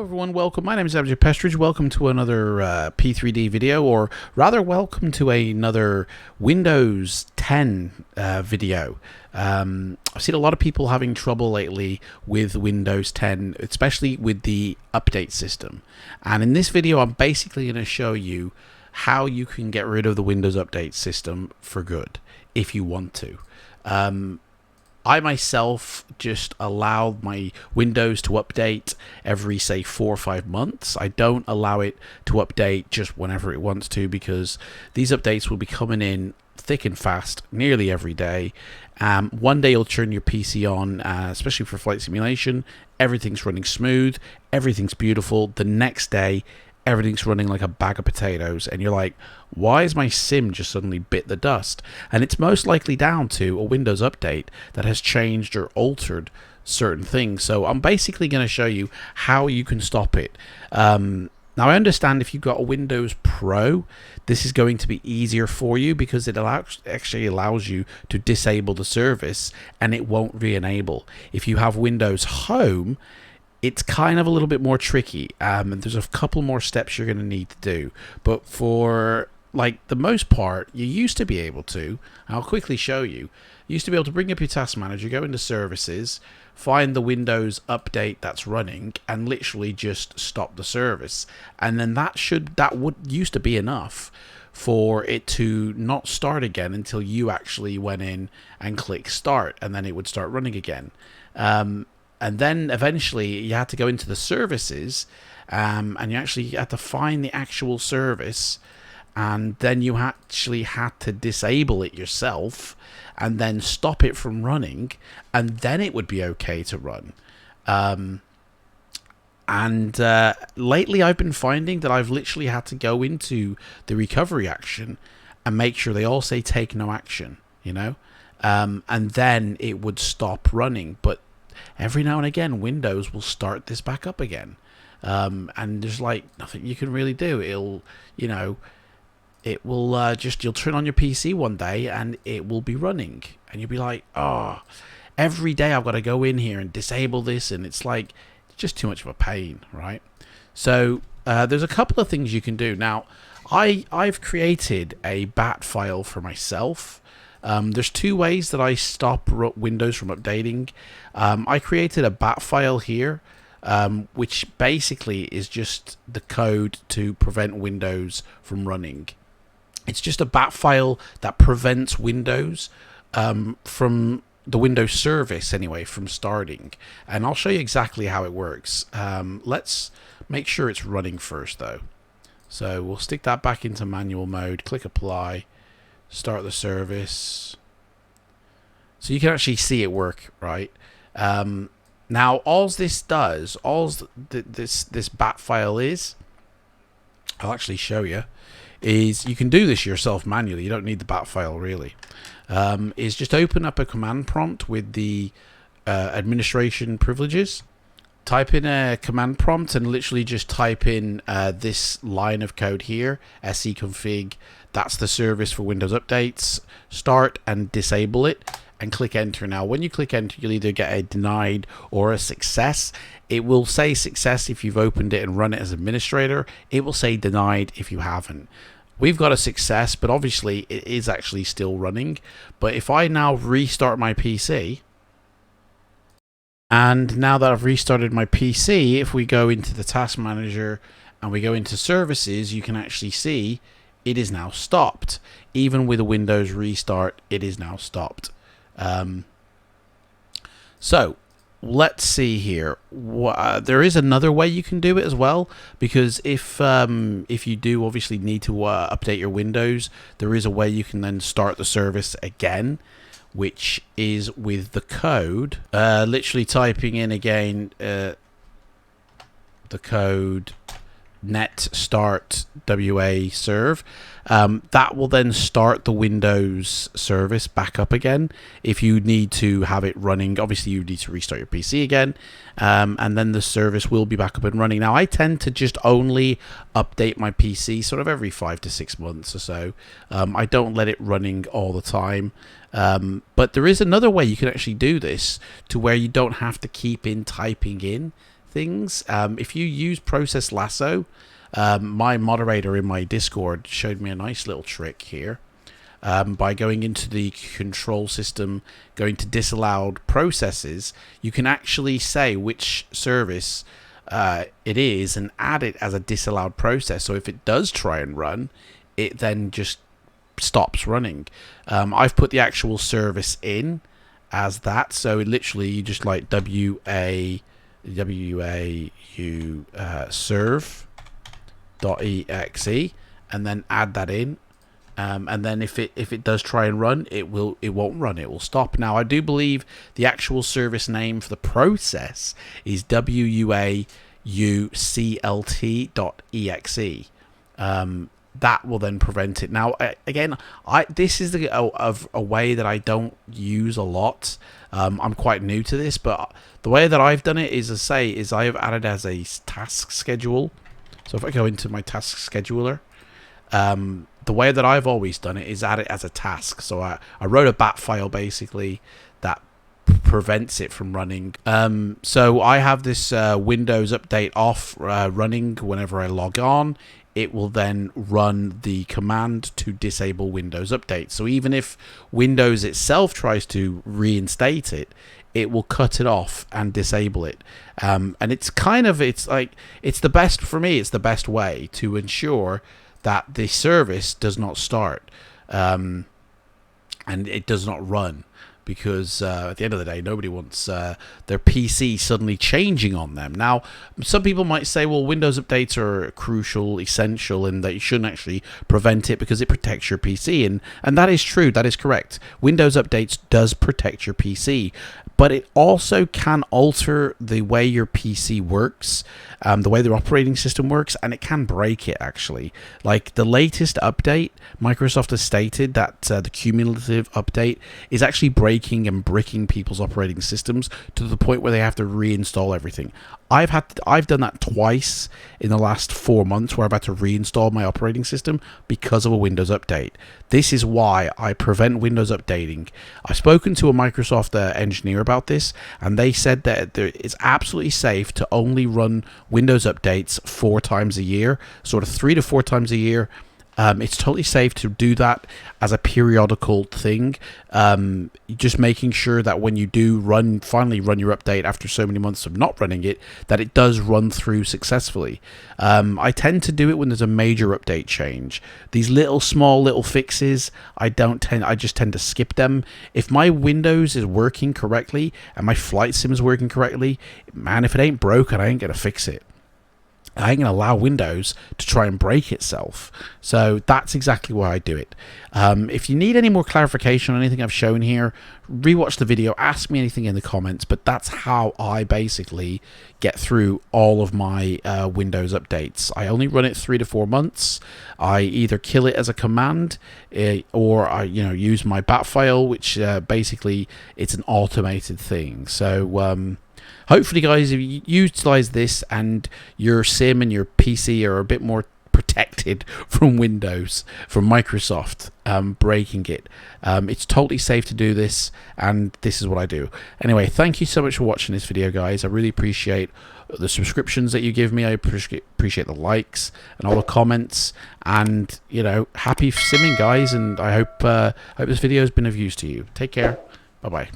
Everyone, welcome. My name is Abject Pestridge. Welcome to another P3D video, or rather welcome to another Windows 10 video. I've seen a lot of people having trouble lately with Windows 10, especially with the update system. And in this video, I'm basically going to show you how you can get rid of the Windows update system for good, if you want to. I myself just allow my Windows to update every, say, 4 or 5 months. I don't allow it to update just whenever it wants to, because these updates will be coming in thick and fast nearly every day. One day you'll turn your PC on, especially for flight simulation, everything's running smooth, everything's beautiful. The next day, everything's running like a bag of potatoes, and you're like, why is my sim just suddenly bit the dust? And it's most likely down to a Windows update that has changed or altered certain things. So I'm basically going to show you how you can stop it. Now, I understand if you've got a Windows Pro, this is going to be easier for you because it actually allows you to disable the service and it won't re-enable. If you have Windows Home, it's kind of a little bit more tricky, and there's a couple more steps you're going to need to do. But for like the most part, you used to be able to, I'll quickly show you, you used to be able to bring up your task manager, go into services, find the Windows update that's running, and literally just stop the service. And then that would used to be enough for it to not start again until you actually went in and clicked start, and then it would start running again. And then eventually you had to go into the services, and you actually had to find the actual service, and then you actually had to disable it yourself and then stop it from running, and then it would be okay to run. Lately I've been finding that I've literally had to go into the recovery action and make sure they all say take no action, you know, and then it would stop running. But every now and again, Windows will start this back up again, and there's like nothing you can really do. It'll, you know, it will you'll turn on your PC one day and it will be running, and you'll be like, oh, every day I've got to go in here and disable this, and it's like just too much of a pain, right? So there's a couple of things you can do. Now, I've created a bat file for myself. There's two ways that I stop Windows from updating. I created a bat file here, which basically is just the code to prevent Windows from running. It's just a bat file that prevents Windows from the Windows service anyway from starting. And I'll show you exactly how it works. Let's make sure it's running first though. So we'll stick that back into manual mode, click apply, start the service. So you can actually see it work, right? Now, all this does, this bat file is, I'll actually show you, is you can do this yourself manually. You don't need the bat file really. Is just open up a command prompt with the administration privileges. Type in a command prompt and literally just type in this line of code here, seconfig. That's the service for Windows updates. Start and disable it, and click enter. Now, when you click enter, you'll either get a denied or a success. It will say success if you've opened it and run it as administrator. It will say denied if you haven't. We've got a success, but obviously it is actually still running. But if I now restart my PC, and now that I've restarted my PC, if we go into the task manager and we go into services, you can actually see it is now stopped. Even with a Windows restart, it is now stopped. So let's see here. There is another way you can do it as well, because if you do obviously need to update your Windows, there is a way you can then start the service again, which is with the code, literally typing in again the code net start wa serve. That will then start the Windows service back up again. If you need to have it running, obviously you need to restart your PC again, and then the service will be back up and running. Now, I tend to just only update my PC sort of every 5 to 6 months or so. I don't let it running all the time. But there is another way you can actually do this to where you don't have to keep typing in things. If you use Process Lasso, my moderator in my Discord showed me a nice little trick here. By going into the control system, going to disallowed processes, you can actually say which service it is and add it as a disallowed process. So if it does try and run, it then just stops running. I've put the actual service in as that, so it literally you just like wau serve.exe and then add that in. And then if it does try and run, it won't run. It will stop. Now I do believe the actual service name for the process is wauclt.exe. That will then prevent it. Now again, this is a way that I don't use a lot. I'm quite new to this, but the way that I've done it is I have added as a task schedule. So if I go into my task scheduler. The way that I've always done it is add it as a task. So I wrote a bat file basically that prevents it from running. So I have this Windows update off running whenever I log on. It will then run the command to disable Windows Update. So even if Windows itself tries to reinstate it, it will cut it off and disable it. And it's the best for me. It's the best way to ensure that the service does not start and it does not run, because at the end of the day, nobody wants their PC suddenly changing on them. Now, some people might say, well, Windows updates are crucial, essential, and that you shouldn't actually prevent it because it protects your PC. And that is true. That is correct. Windows updates does protect your PC, but it also can alter the way your PC works, the way the operating system works, and it can break it, actually. Like the latest update, Microsoft has stated that the cumulative update is actually breaking and bricking people's operating systems to the point where they have to reinstall everything. I've done that twice in the last 4 months, where I've had to reinstall my operating system because of a Windows update. This is why I prevent Windows updating. I've spoken to a Microsoft engineer about this, and they said that it's absolutely safe to only run Windows updates 4 times a year, sort of 3 to 4 times a year. It's totally safe to do that as a periodical thing. Just making sure that when you do finally run your update after so many months of not running it, that it does run through successfully. I tend to do it when there's a major update change. These small little fixes, I just tend to skip them. If my Windows is working correctly and my flight sim is working correctly, man, if it ain't broken, I ain't gonna fix it. I ain't going to allow Windows to try and break itself. So that's exactly why I do it. If you need any more clarification on anything I've shown here, rewatch the video, ask me anything in the comments, but that's how I basically get through all of my Windows updates. I only run it 3 to 4 months. I either kill it as a command or I use my bat file, which basically it's an automated thing. So hopefully, guys, if you utilize this and your sim and your PC are a bit more protected from Windows, from Microsoft breaking it, it's totally safe to do this, and this is what I do. Anyway, thank you so much for watching this video, guys. I really appreciate the subscriptions that you give me. I appreciate the likes and all the comments, and happy simming, guys. And I hope this video has been of use to you. Take care. Bye bye.